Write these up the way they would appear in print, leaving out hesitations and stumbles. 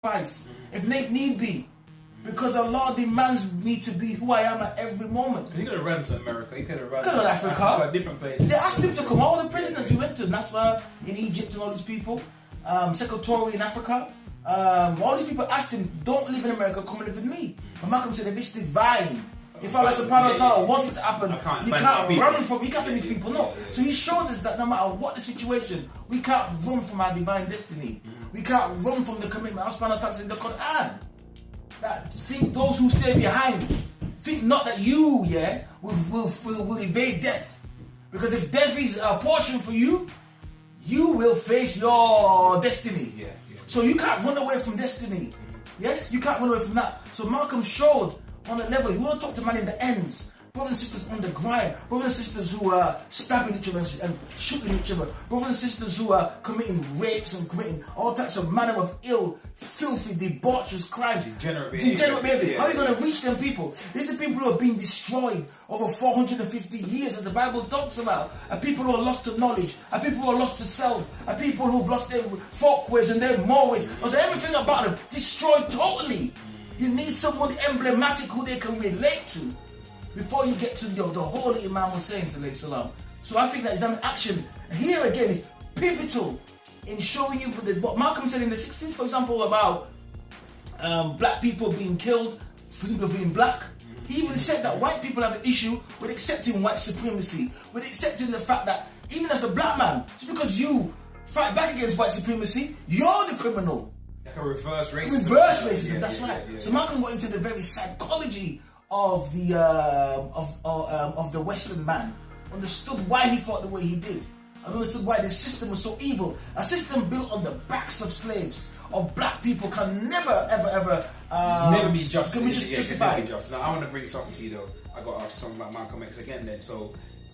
sacrifice if need be. Because Allah demands me to be who I am at every moment. He could have run to America. He could have run to Africa. Different places. They asked him to come. All the prisoners he went to, Nasser in Egypt and all these people, Secretary in Africa, all these people asked him, don't live in America, come live with me. But Malcolm said, if it's divine, if Allah subhanahu wa ta'ala wants it to happen, you can't run from, you can't let these people know. So he showed us that no matter what the situation, we can't run from our divine destiny. We can't run from the commitment. Allah subhanahu wa ta'ala said in the Quran, that think those who stay behind, think not that you, will evade death. Because if death is a portion for you, you will face your destiny. So you can't run away from destiny. Yes, you can't run away from that. So Malcolm showed on a level, you want to talk to man in the ends, brothers and sisters on the grind, brothers and sisters who are stabbing each other and shooting each other, brothers and sisters who are committing rapes and committing all types of manner of ill, filthy, debaucherous crimes. Degenerate behavior. How are you going to reach them people? These are people who have been destroyed over 450 years, as the Bible talks about. Are people who are lost to knowledge, are people who are lost to self, are people who have lost their folkways and their moreways. Because everything about them destroyed totally. You need someone emblematic who they can relate to before you get to the holy Imam Hussein salam. So I think that Islamic action here again is pivotal in showing you what Malcolm said in the 60s, for example, about black people being killed for being black. He even said that white people have an issue with accepting white supremacy, with accepting the fact that even as a black man, just because you fight back against white supremacy, you're the criminal. Like a reverse racism. Reverse racism, that's right. So Malcolm got into the very psychology of the Western man, understood why he thought the way he did, and understood why the system was so evil. A system built on the backs of slaves, of black people, can never, ever, never be just. Can we just justify it? Now I want to bring something to you though. I got to ask you something about Malcolm X again then. So,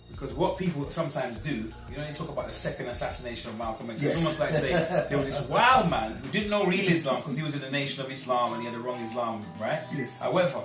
because what people sometimes do, they talk about the second assassination of Malcolm X. It's almost like saying there was this wild man who didn't know real Islam because he was in the Nation of Islam and he had the wrong Islam, right? Yes. However,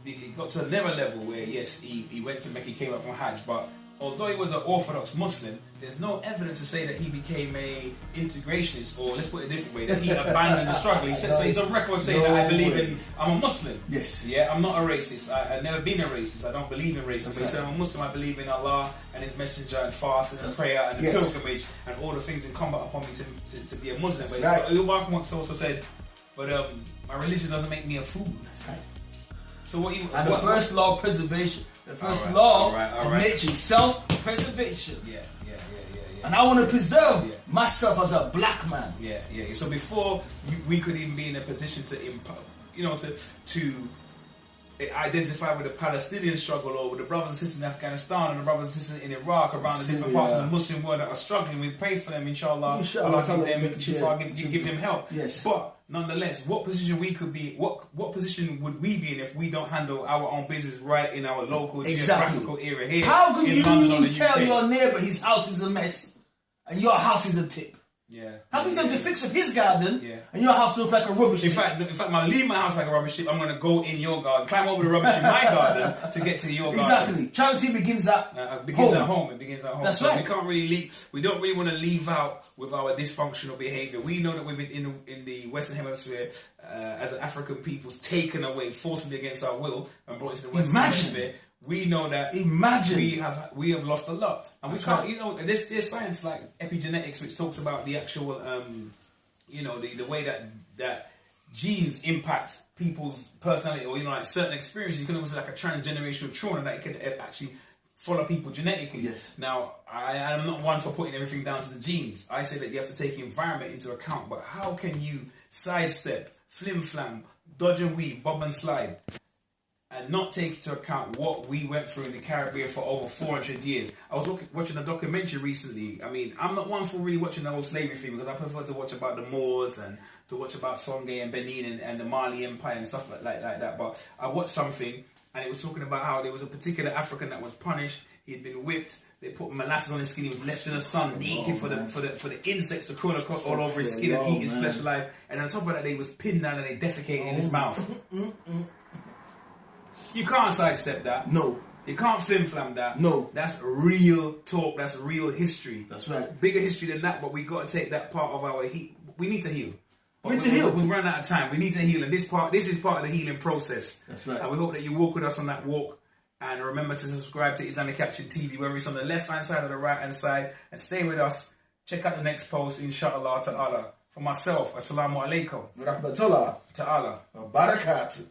he got to another level where, yes, he went to Mecca, he came up from Hajj, but although he was an Orthodox Muslim, there's no evidence to say that he became a integrationist, or let's put it a different way, that he abandoned the struggle. He said, so he's on record saying that I believe in, I'm a Muslim. Yes. Yeah, I'm not a racist. I've never been a racist. I don't believe in racism. But he said, I'm a Muslim, I believe in Allah and His Messenger and fasting and prayer and the pilgrimage and all the things incumbent upon me to be a Muslim. But Malcolm X also said, but my religion doesn't make me a fool. That's right. So what you and the first law of preservation, the first law of nature, self-preservation. Yeah. And I want to preserve myself as a black man. Yeah. So before we could even be in a position to identify with the Palestinian struggle or with the brothers and sisters in Afghanistan and the brothers and sisters in Iraq around the different parts of the Muslim world that are struggling, we pray for them, inshallah. Give them help. Yes. But nonetheless, what position we could be, what position would we be in if we don't handle our own business right in our local geographical area here? How can you London tell your neighbour his house is a mess and your house is a tip? Yeah. How can you tell him to fix up his garden and your house looks like a rubbish In fact, when I leave my house like a rubbish heap, I'm going to go in your garden, climb over the rubbish in my garden to get to your garden. Exactly. Charity begins at home. It begins at home. That's so right. We can't really leave. We don't really want to leave out with our dysfunctional behaviour. We know that we've been in the Western Hemisphere as an African peoples taken away forcibly against our will and brought into the Western Hemisphere. We know that we have lost a lot, and we can't. There's science like epigenetics, which talks about the actual, the way that genes impact people's personality, or like certain experiences. You can almost say like a transgenerational trauma that it can actually follow people genetically. Yes. Now, I'm not one for putting everything down to the genes. I say that you have to take environment into account. But how can you sidestep, flim-flam, dodge and weave, bob and slide, and not take into account what we went through in the Caribbean for over 400 years? I was watching a documentary recently. I mean, I'm not one for really watching the whole slavery thing because I prefer to watch about the Moors and to watch about Songhai and Benin and the Mali Empire and stuff like that. But I watched something and it was talking about how there was a particular African that was punished. He'd been whipped. They put molasses on his skin. He was left in the sun, naked for the insects to crawl all over his skin and eat his flesh alive. And on top of that, they was pinned down and they defecated in his mouth. You can't sidestep that. No. You can't flim-flam that. No. That's real talk. That's real history. That's right. Bigger history than that, but we got to take that part of our we need to heal. We need to heal. We've run out of time. We need to heal, and this is part of the healing process. That's right. And we hope that you walk with us on that walk. And remember to subscribe to Islamic Action TV, whether it's on the left-hand side or the right-hand side. And stay with us. Check out the next post, inshallah ta'ala. For myself, assalamu alaikum. Rahmatullah. Ta'ala. Barakatuh.